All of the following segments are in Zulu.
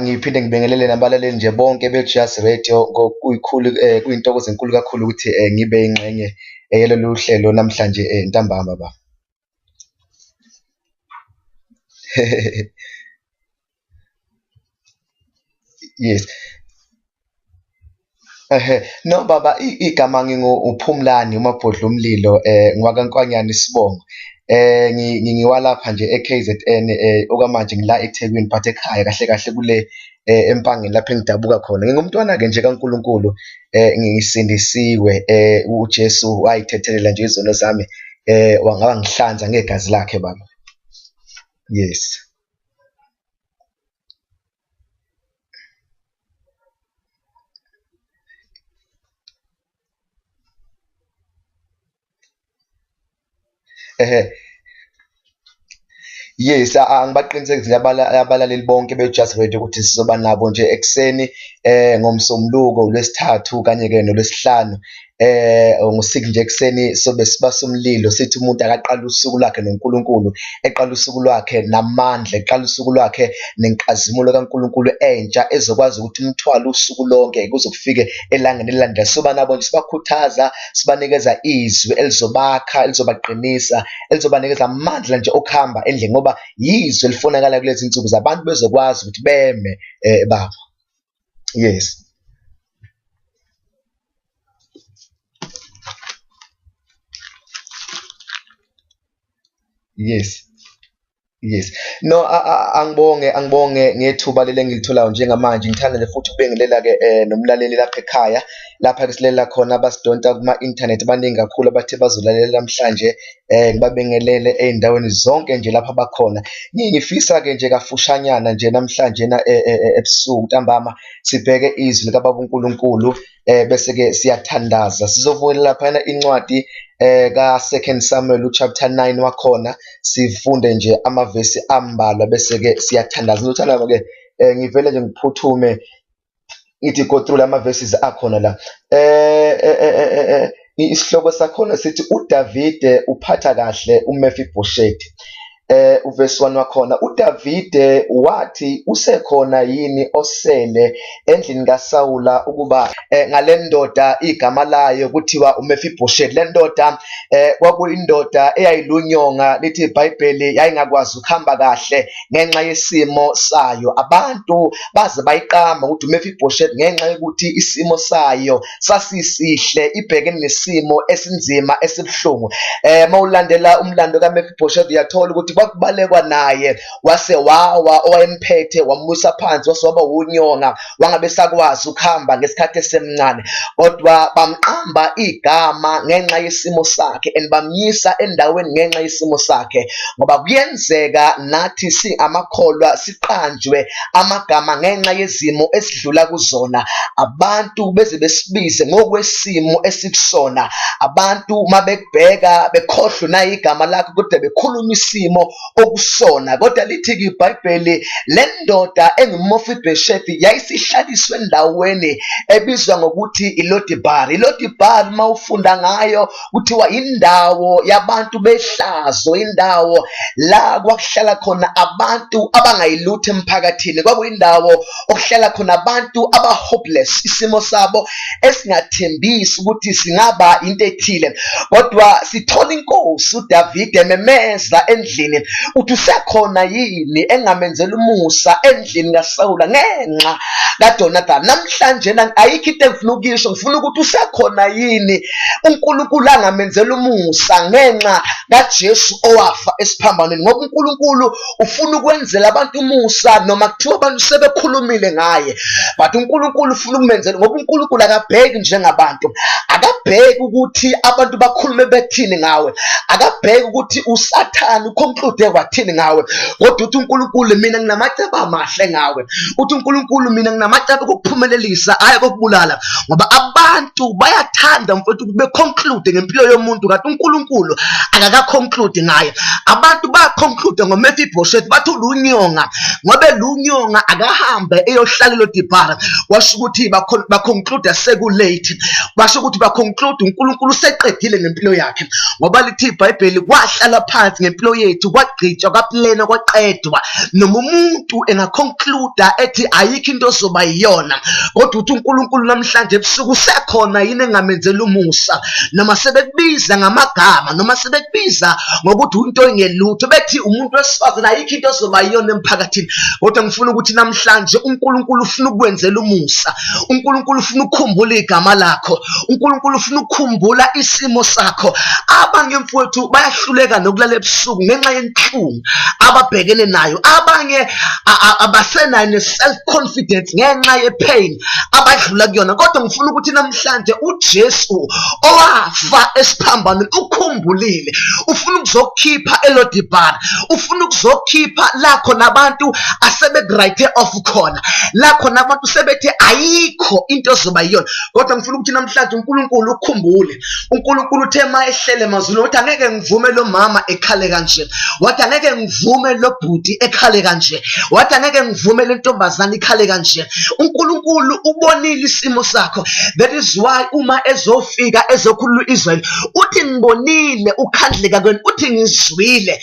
Ngiphinde ngibingelele nabalaleli nje bonke beJazz Radio ngokuyikhulu kuyintokozo enkulu kakhulu ukuthi ngibe ingxenye yalolu hlelo namhlanje ntambama baba. Yes. No baba, igama uPhumlani uMabhodla Umlilo ngwakaNkwanyana Sibongo. Ngiwalapha nje e-KZN okwamanje ngila eThekwini but ekhaya kahle kahle kule Empangeni lapho engidabuka khona. Ngingumntwana-ke nje kaNkulunkulu, ngisindisiwe, uJesu wayithethelela nje izono zami, wangihlanza ngegazi lakhe baba. Yes. Yes, angibaqinisekise abalaleli bonke beJazz Radio ukuthi sizoba nabo nje ekuseni ngomsombuluko uLwesithathu kanye-ke noLwesihlanu ngo-6 nje ekuseni sobe sibasa umlilo sithi umuntu akaqala usuku lwakhe noNkulunkulu, eqala usuku lwakhe namandla, eqala usuku lwakhe nenkazimulo kaNkulunkulu entsha ezokwazi ukuthi umthwalo usuku lonke kuze kufike elangeni elilandela. Soba nabo nje sibakhuthaza, sibanikeza izwi elizobakha, elizobaqinisa, elizobanikeza amandla nje okuhamba endlini ngoba yizwi elifunakala kulezi insuku zabantu bezokwazi ukuthi beme baba. Yes. Yes. Yes. No, angibonge ngethuba leli engilitholayo njengamanje. Ngithanda nje futhi ukubingelela-ke nomlaleli lapha ekhaya, lapha-ke silela khona abasidonta kuma-inthanethi baningi kakhulu abathe bazolalela namhlanje. Ngibabingelele ey'ndaweni zonke nje lapha bakhona. Ngifisa-ke nje kafushanyana nje namhlanje ebusuku ntambama sibheke izwi likaBaba uNkulunkulu, bese-ke siyathandaza. Sizovula laphana incwadi ka-2 Samuel uchapter 9 wakhona, sifunde nje amavesi ambalwa bese-ke siyathandaza. Ngizothandaba-ke ngivele nje ngiphuthume ngithi go through lama verses akhona la. Isihloko sakhona sithi uDavide uphatha kahle uMefibhoshethi. Uvesi 1 wakhona, uDavide wathi usekhona yini osele endlini kaSawula ukuba ngale ndoda igama layo kuthiwa uMefibhoshethi. Le ndoda kwakuyindoda eyayilunyonga, lithi iBhayibheli yayingakwazi ukuhamba kahle ngenxa yesimo sayo. Abantu baze bayiqamba ukuthi uMefibhoshethi ngenxa yokuthi isimo sayo sasisihle, ibhekene nesimo esinzima esibuhlungu. Mawulandela umlando kaMefibhoshethi uyathola ukuthi kwakubalekwa naye, wase wawa owayemphethe wamwisa phansi, wase waba unyonga, wangabe sakwazi ukuhamba ngesikhathi esemncane, kodwa bamqamba igama ngenxa yesimo sakhe and bamyisa endaweni ngenxa yesimo sakhe. Ngoba kuyenzeka nathi singamakholwa siqanjwe amagama ngenxa yezimo esidlula kuzona. Abantu beze besibize ngokwesimo esikusona. Abantu mabekubheka bekhohlwe nayi igama lakho kodwa bekhuluma isimo okusona. Kodwa lithi-ke iBhayibheli le ndoda enguMefibhoshethi yayisihlaliswe endaweni ebizwa ngokuthi iLodibhari. iLodibhari mawufunda ngayo kuthiwa indawo yabantu behlazo, indawo la kwakuhlala khona abantu abangayilutho emphakathini. Kwakuyindawo okuhlala khona abantu aba-hopeless, isimo sabo esingathembisi ukuthi singaba into ethile. Kodwa sithola inkosi uDavide memeza endlini uthi usekhona yini engamenzela umusa endlini kaSawula ngenxa kaJonathani. Namhlanje ayikho into engifuna ukuyisho, ngifuna ukuthi usekhona yini uNkulunkulu angamenzela umusa ngenxa kaJesu owafa esiphambanweni. Ngoba uNkulunkulu ufuna ukwenzela abantu umusa noma kuthiwa abantu sebekhulumile ngaye, but uNkulunkulu ufuna ukumenzela, ngoba uNkulunkulu akabheki njengabantu, akabheki ukuthi abantu bakhulume bethini ngawe, akabheki ukuthi uSathane uconclude wathini ngawe, kodwa uthi uNkulunkulu mina nginamacebo amahle ngawe, uthi uNkulunkulu mina namacebo okuphumelelisa hayi kokubulala, ngoba abantu bayathanda mfowethu beconclude ngempilo yomuntu kanti uNkulunkulu akakaconclude ngaye. Abantu bayaconclude ngoMephibosheth bathi ulunyonga, ngoba lunyonga akahambe eyohlala eLodibhara, washo ukuthi baconclude sekulate, basho ukuthi baconclude uNkulunkulu useqedile ngempilo yakhe, ngoba lithi iBhayibheli kwahlala phansi ngempilo yethu kwagqitshwa kwaplena kwaqedwa. Noma umuntu engaconcluda ethi ayikho into ozoba yiyona, kodwa uthi uNkulunkulu namhlanje ebusuku usekhona yini engamenzela umusa, noma sebekubiza ngamagama, noma sebekubiza ngokuthi into engelutho, bethi umuntu wesifazane ayikho into ozoba yiyona emphakathini. Kodwa ngifuna ukuthi namhlanje uNkulunkulu ufuna ukwenzela umusa, uNkulunkulu ufuna ukukhumbula igama lakho, uNkulunkulu ufuna ukukhumbula isimo sakho. Abanye mfowethu bayahluleka nokulala ebusuku ngenxa yenhlungu ababhekene nayo, abanye abasenayo ne-self confidence ngenxa ye-pain abadlula kuyona. Kodwa ngifuna ukuthi namhlanje uJesu owafa esiphambanweni ukhumbulile, ufuna ukuzokhipha eLodibhara, ufuna ukuzokhipha lakho nabantu asebekurayithe off khona, lakho nabantu sebethe ayikho into ozoba yiyona. Kodwa ngifuna ukuthi namhlanje uNkulunkulu ukhumbule, uNkulunkulu uthe ma ehlele emazulwini wathi angeke ngivume lo mama ekhale kanje, wathi angeke ngivume lo bhuti ekhale kanje, wathi angeke ngivume le ntombazane ikhale kanje. uNkulunkulu ubonile isimo sakho. That is why uma ezofika ezokhulula Israel uthi ngibonile ukhandleka kwenu, uthi ngizwile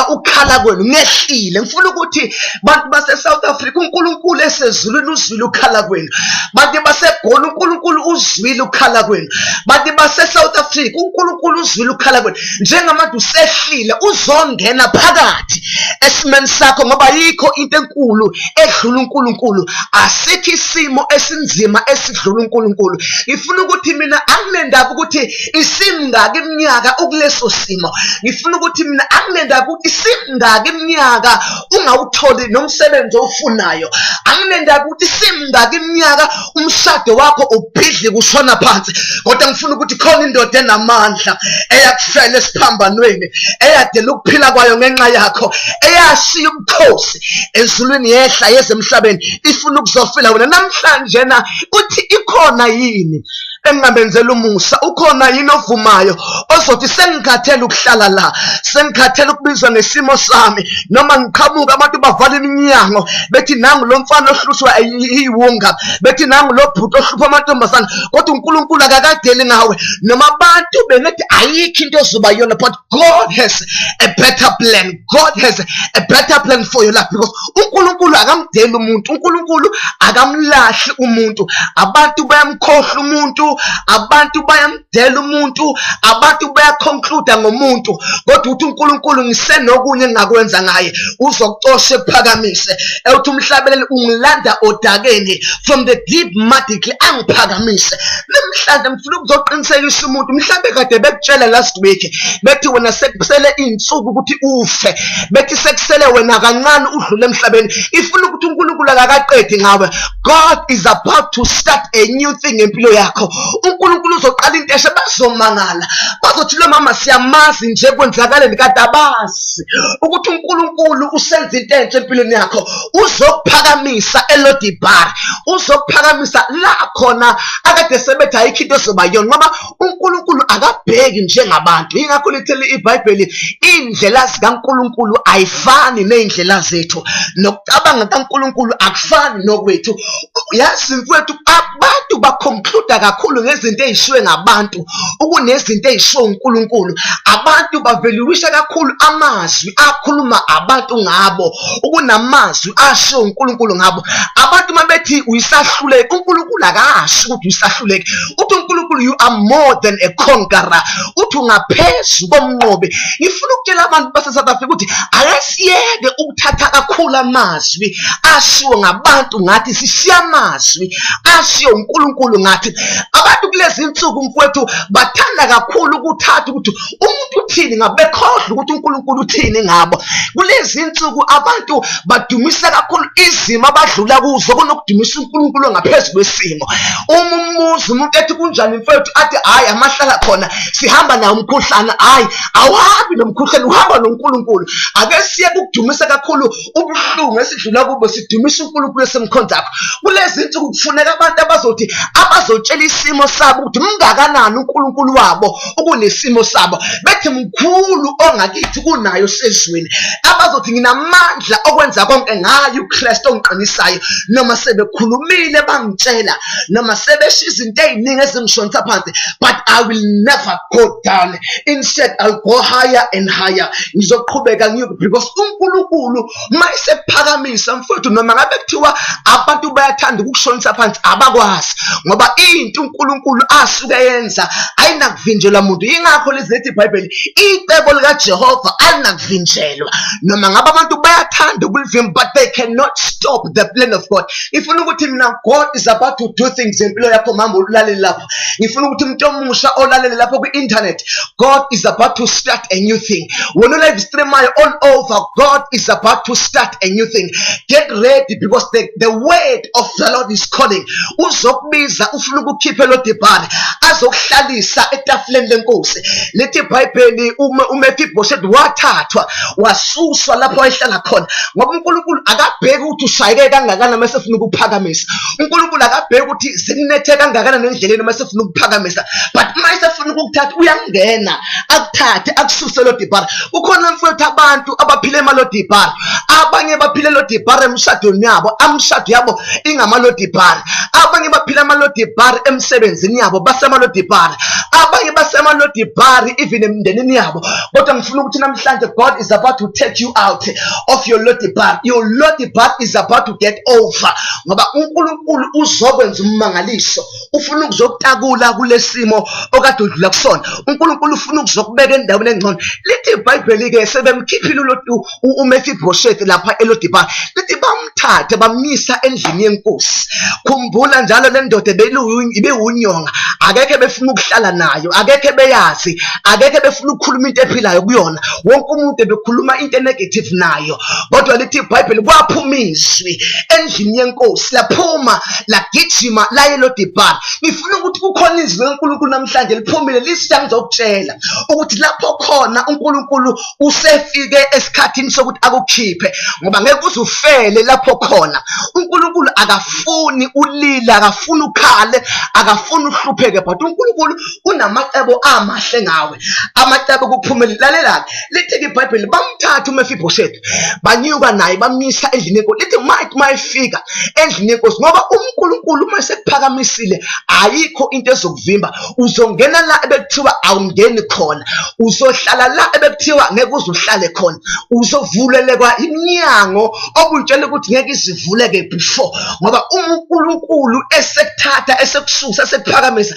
ukhala kwenu, ngehlile. Ngifuna ukuthi bantu base South Africa uNkulunkulu esezulwini uzwile ukhala kwenu, bantu baseGoli uNkulunkulu uzwile ukhala kwenu, bantu base South Africa uNkulunkulu uzwile ukhala kwenu. Njengamanje usehlile uzongena phakathi esimeni sakho, ngoba yikho into enkulu edlula uNkulunkulu. Asikho isimo esinzima esidlula uNkulunkulu. Ngifuna ukuthi mina anginendaba ukuthi isimngaki iminyaka ukuleso simo, ngifuna ukuthi mina anginendaba ukuthi isimngaki iminyaka ungawutholi nomsebenzi ofunayo, anginendaba ukuthi isimngaki iminyaka umshado wakho ubhidli kushona phansi. Kodwa ngifuna ukuthi khona indoda enamandla eyakufela esiphambanweni, eyadela ukuphila kwayo ngenxa yakho, eyashiya ubukhosi ezulwini yehla yezemhlabeni ifuna ukuzofela wena namhlanje. Na uthi ikhona yini engingabenzela umusa? Ukhona yini ovumayo ozothi sengikhathele ukuhlala la, sengikhathele ukubizwa ngesimo sami, noma ngiqhamuka abantu bavala iminyango bethi nangu lo mfana ohlushwa iwunga, bethi nangu lo bhuti ohlupha amantombazane, kodwa uNkulunkulu akakadeli ngawe. Noma abantu bengathi ayikho into ozoba yona, but God has a better plan. God has a better plan for your life, because uNkulunkulu akamdeli umuntu, uNkulunkulu akamlahli umuntu. Abantu bayamkhohlwa umuntu, abantu bayamdela umuntu, abantu bayaconclude ngomuntu, kodwa uthi uNkulunkulu ngisenokunye engakwenza ngaye, uzokucosha ekuphakamise. Uthi umhlabeleli ungilanda odakeni from the deep muddy angiphakamise. Namhlanje ngifuna ukuzoqinisekisa umuntu, mhlawumbe kade bekutshela last week bethi wena sekusele insuku ukuthi ufe, bethi sekusele wena kancane udlule emhlabeni. Ifuna ukuthi uNkulunkulu akaqedi ngawe. God is about to start a new thing empilo yakho. uNkulunkulu uzoqala into esha, bazomangala, bazothi lo mama siyamazi nje kwenzakaleni kade abazi ukuthi uNkulunkulu usenza into entsha empilweni yakho. Uzokuphakamisa eLodibhara, uzokuphakamisa la khona akade sebethi ayikho into ezoba yona, ngoba uNkulunkulu akabheki njengabantu. Ingakho lithele iBhayibheli indlela zikaNkulunkulu ayifani nezindlela zethu, nokucabanga kaNkulunkulu akufani nokwethu. Yazi mfowethu, abantu baconclude kakhulu ngezinto ezishiwe ngabantu ukunezinto ezishiwe uNkulunkulu. Abantu baveluisha kakhulu amazwi akhuluma abantu ngabo ukunamazwi ashiwe uNkulunkulu ngabo. Abantu mabethi uyisahluleki, uNkulunkulu akasho ukuthi uyisahluleki. Uthi uNkulunkulu you are more than a conqueror, uthi ungaphezulu komnqobi. Ngifuna ukutshela abantu base South Africa ukuthi akasiyeke ukuthatha kakhulu amazwi ashiwe ngabantu ngathi sishiya amazwi ashiwe uNkulunkulu ngathi. Abantu kulezi insuku mfowethu bathanda kakhulu ukuthatha ukuthi umuntu uthini ngabo, bekhohlwa ukuthi uNkulunkulu uthini ngabo. Kulezi insuku abantu badumisa kakhulu izimo abadlula kuzo kunokudumisa uNkulunkulu ngaphezulu kwesimo. Umuzi umuntu ethi kunjani mfowethu athi hayi amahlala khona sihamba nawo umkhuhlane, hayi awuhambi nomkhuhlane, uhamba noNkulunkulu. Ake siye ukudumisa kakhulu ubuhlungu esidlula kubo, sidumisa uNkulunkulu esemkhonzakho. Kulezi insuku kufuneka abantu abazotshela isimo sabo ukuthi mngakanani uNkulunkulu wabo ukunesimo sabo, bethi mkhulu ongakithi kunayo sezweni, abazothi nginamandla okwenza konke ngayo uKristu ongiqinisayo. Noma sebekhulumile bangitshela, noma sebeshiya izinto eziningi ezingishonisa phansi, but I will never go down. Instead I'll go higher and higher. Ngizoqhubeka ngiyeke, because uNkulunkulu mayesephakamisa mfowethu, noma ngabe kuthiwa abantu bayathanda ukukushonisa phansi, abakwazi, ngoba into uNkulunkulu asuke yenza ayinakuvinjelwa muntu. Yingakho lizithi iBhayibheli icebo likaJehova alinakuvinjelwa. Noma ngabe abantu bayathanda ukulivimba, but they cannot stop the plan of God. Ifuna ukuthi mina, God is about to do things empilo yakho mama ulalele lapho. Ifuna ukuthi umuntu omusha olalele lapho ku-internet, God is about to start a new thing. Wena live streamayo all over, God is about to start a new thing. Get ready, because the word of the Lord is calling. Uzokubiza ufuna ukukhipha lo dibhani azokuhlalisa etafuleni lenkosi. Lithi iBhayibheli uMefibhoshethi wathathwa wasuswa lapho ayehlala khona, ngoba uNkulunkulu akabheki ukuthi ushayeke kangakanani mase efuna ukuphakamisa. uNkulunkulu akabheki ukuthi zikunethe kangakanani endleleni mase efuna ukuphakamisa, but mase efuna ukukuthatha uyangena akuthathe akususe lo dibhani. Kukhona mfowethu abantu abaphile emalodibhani, abanye baphile lodibhani emshadweni yabo, amshado yabo ingamalodibhani. Abanye baphila amalodibhani emsebenzini yabo, basemalodibhani. Abanye basemalodibhani even emndenini yabo. Kodwa ngifuna ukuthi namhlanje God is about to take you out of your lodibhani. Your lodibhani is about to get over, ngoba uNkulunkulu uzokwenza ummangaliso. Ufuna ukuzokutakula kulesimo okade udlula kusona. uNkulunkulu ufuna ukuzokubeka endaweni engcono. Lithi iBhayibheli ke sebemkhiphile uMefibhoshethi lapha elodibhani, lithi bamthathe bamisa endlini yenkosi. Khumbula njalo le ndoda ibewunyonga, akekho befuna ukuhlala nayo, akekho beyazi, akekho befuna ukukhuluma into ephilayo kuyona. Wonke umuntu bekhuluma into negative nayo. Kodwa lithi iBhayibheli kwaphuma izwi endlini yenkosi, laphuma lagijima laye lodibhani. Ngifuna ukuthi kukhona izwi leNkulunkulu namhlanje liphumile lisitya ngizokutshela ukuthi lapho khona uNkulunkulu usefike esikhathini sokuthi akukhiphe, ngoba ngeke uzufele lapho khona. uNkulunkulu akafuni ulila, akafuni ukhale, akafuni uhlupheke, but uNkulunkulu unamacebo amahle ngawe, amacebo kuphumelela. Lalela lithi iBhayibheli bamthatha uMefibhoshethi banyuka naye bamisa endlini yenkosi. Lithi mayifika endlini yenkosi, ngoba uNkulunkulu mayesekuphakamisile ayikho into ezokuvimba. Uzongena la ebekuthiwa awungeni khona, uzohlala la ebekuthiwa ngeke uzuhlale khona, uzovulelekwa iminyango obuyitshela ukuthi ngeke izivuleke before, ngoba uNkulunkulu esekuthatha esekususa esekuphakamisa.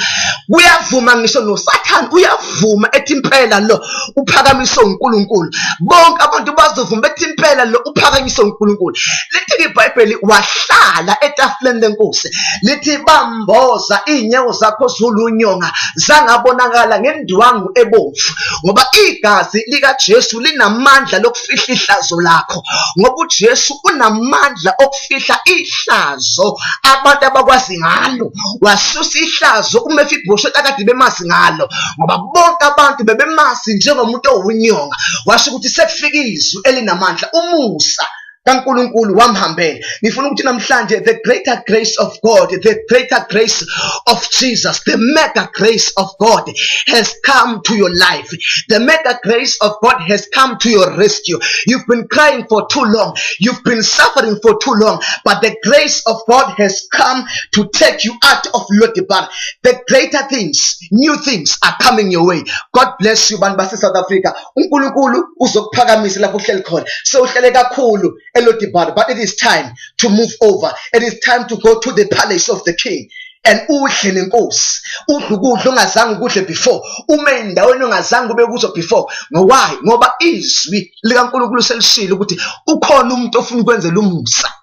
Kuyavuma ngisho noSathane uyavuma ethi impela lo uphakamiswe uNkulunkulu. Bonke abantu bazovuma ethi impela lo uphakamiswe uNkulunkulu. Lithi iBhayibheli wahlala etafuleni lenkosi, lithi bamboza inyawo zakho zulunyonga zangabonakala ngendwangu ebomvu, ngoba igazi likaJesu linamandla lokufihla ihlazo lakho, ngoba uJesu unamandla okufihla ihlazo abantu abakwazi ngalo. Wasusa ihlazo uMefibhoshethi akade bemazi ngalo, ngoba bonke abantu bebemazi njengomuntu owunyonga. Washo ukuthi sekufika izwi elinamandla, umusa kaNkulunkulu wamhambela. Ngifuna ukuthi namhlanje the greater grace of God, the greater grace of Jesus, the mega grace of God has come to your life. The mega grace of God has come to your rescue. You've been crying for too long, you've been suffering for too long, but the grace of God has come to take you out of Lodibar. The greater things, new things are coming your way. God bless you, bantu South Africa. uNkulunkulu uzokuphakamisa lapho uhleli khona. So uhlele kakhulu Elodibar, but it is time to move over. It is time to go to the palace of the king. And udle nenkosi, udle ukudla ongazange ukudle before, ume endaweni ongazange ube kuzo before. Why? Ngoba izwi likaNkulunkulu selishilo ukuthi ukhona umuntu ofuna ukwenzela umusa,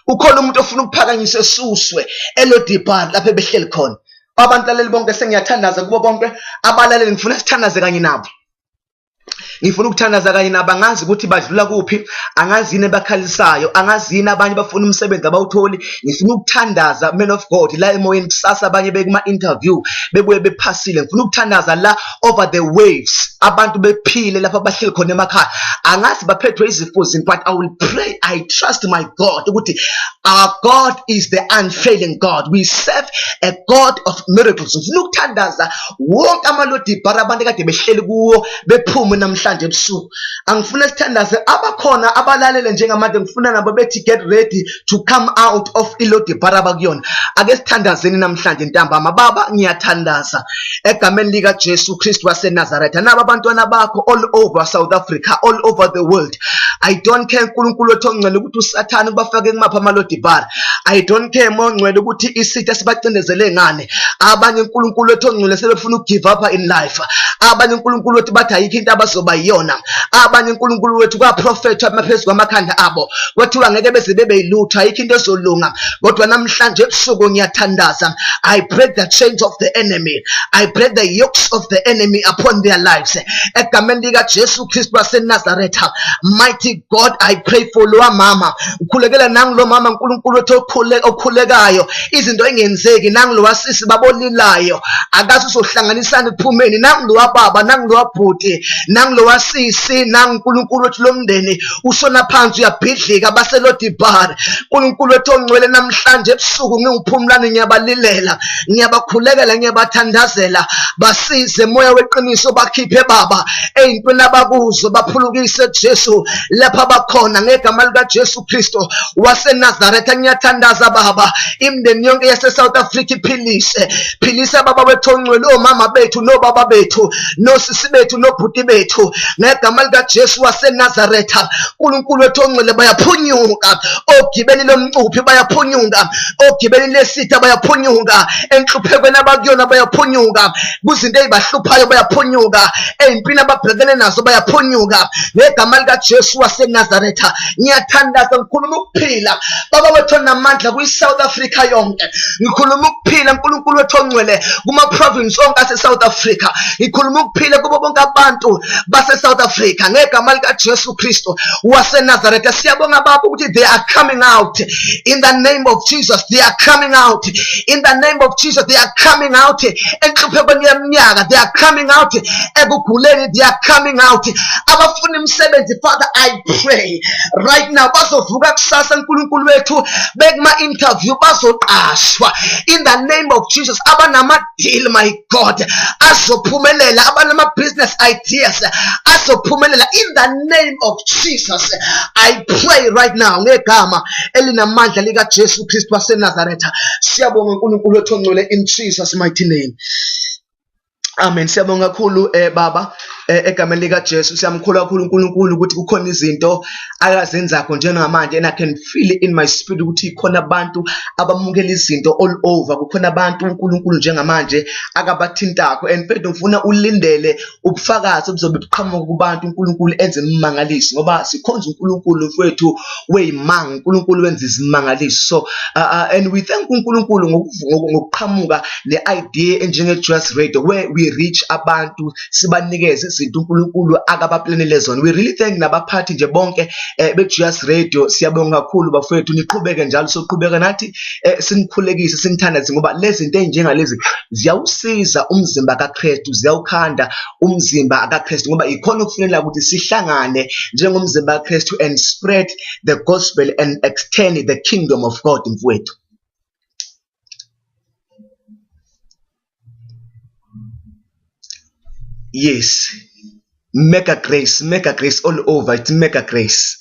ukhona umuntu ofuna ukuphakanyisa esuswe Elodibar lapho behleli khona. Abantu laleli bonke sengiyathandaza kubo bonke abalaleli, ngifuna sithandaze kanye nabo. ngifuna ukuthandaza kanye nabangazi ukuthi badlula kuphi, angazi yini abakhalisayo, angazi yini abanye bafuna umsebenzi abawutholi. Ngifuna ukuthandaza man of God la emoyeni kusasa, abanye bekuma interview bebuye bephasile. Ngifuna ukuthandaza la over the waves, abantu bephile lapha bahleli khona emakhaya, angazi baphethwe izifo zini, but I will pray, I trust my God ukuthi our God is the unfailing God. We serve a God of miracles. Ngifuna ukuthandaza wonke amalodi bar abantu kade behleli kuwo bephume namhlanje ebusuku. Angifuna sithandaze abakhona abalalele njengamanje, ngifuna nabo bethi get ready to come out of ilodi bar abakuyona. Ake sithandazeni namhlanje ntambama. Baba, ngiyathandaza egameni lika Jesu Kristu waseNazaretha, naba abantwana bakho all over South Africa, all over the world. I don't care uNkulunkulu wethu ongcwele ukuthi uSathane kubafake kumapha amalodi bar. I don't care mongcwele ukuthi isitha sibacindezele ngane. Abanye uNkulunkulu wethu ongcwele sebefuna ukugive up in life. Abanye uNkulunkulu wethu bathi ayikho into abazoba yiyona. Abanye uNkulunkulu wethu kwa prophet amaphezulu kwamakhanda abo kwathiwa ngeke beze bebe yilutho, ayikho into ezolunga. Kodwa namhlanje ebusuku ngiyathandaza, I break the chains of the enemy, I break the yokes of the enemy upon their lives egameni lika Jesu Kristu waseNazaretha. Mighty God, I pray for lo mama, ukhulekela nangu lo mama uNkulunkulu wethu okhulekayo, izinto engenzeki, nangu lo wasisi babolilayo, akazi uzohlanganisana kuphumeni, nangu lo baba, nangu lo bhuti, nangu lo wasisi, nangu uNkulunkulu wethu lomndeni usona phansi uyabhidlika baselodi bar. uNkulunkulu wethu ongcwele namhlanje ebusuku ngiuphumlane, ngiyabalilela, ngiyabakhulekela, ngiyabathandazela, basize moya weqiniso, bakhiphe baba eyintweni abakuzo, baphulukise Jesu lapha bakhona ngegama lika Jesu Kristu waseNazaretha. Ngiyathandaza baba imndeni yonke yase South Africa, philise baba bethu ongcwele, omama bethu nobaba bethu nosisi bethu nobhuti bethu ngegama lika Jesu waseNazaretha. uNkulunkulu wethu ongcwele bayaphunyuka, ogibeli lomcuphi bayaphunyuka, ogibeli lesitha bayaphunyuka, enhluphekweni abakuyona bayaphunyuka, kuzinto ezibahluphayo bayaphunyuka, empini ababhekene nazo bayaphunyuka ngegama lika Jesu waseNazaretha. Ngiyathandaza, ngikhuluma ukuphila baba wethu namandla kwi-South Africa yonke, ngikhuluma ukuphila uNkulunkulu wethu ongcwele kuma-province onke ase-South Africa, ngikhuluma ukuphila kubo bonke abantu base-South Africa ngegama lika Jesu Kristu waseNazaretha. Siyabonga baba ukuthi they are coming out in the name of Jesus, they are coming out in the name of Jesus, they are coming out enhluphekweni yeminyaka, they are coming out ekuguleni, they are coming out. Abafuna imisebenzi, Father, I pray right now bazovuka kusasa uNkulunkulu wethu bekuma interview bazoqashwa in the name of Jesus. Abanama deal, my God, azophumelela, abanama business ideas azophumelela in the name of Jesus. I pray right now ngegama elinamandla lika Jesu Kristu waseNazaretha. Siyabonga uNkulunkulu wethu ongcwele in Jesus mighty name. Amen. Siyabonga kakhulu baba egameni lika Jesu. Siyamkhulu kakhulu uNkulunkulu ukuthi kukhona izinto akazenzakho njengamanje, and I can feel it in my spirit ukuthi ikhona abantu abamukela izinto all over. Kukhona abantu uNkulunkulu njengamanje akabathintako, and mfethu ngifuna ulindele ubufakazi obuzobe buqhamuka kubantu uNkulunkulu enze imimangaliso, ngoba sikhonza uNkulunkulu mfethu weyimanga, uNkulunkulu wenza izimangaliso. So and we thank uNkulunkulu ngokuqhamuka ne-idea enjenge Just Radio where we reach abantu sibanikeze izinto uNkulunkulu akabaplanele zona. We really thank nabaphathi nje bonke be-Just Radio. Siyabonga kakhulu bafowethu, niqhubeke njalo, soqhubeka nathi sinikhulekise, sinithandaze, ngoba lezi zinto ezinjengalezi ziyawusiza umzimba kaKristu, ziyawukhanda umzimba kaKristu, ngoba ikhona ukufunela ukuthi sihlangane njengomzimba kaKristu and spread the gospel and extend the kingdom of God mfowethu. Yes, mega grace all over. It's mega grace.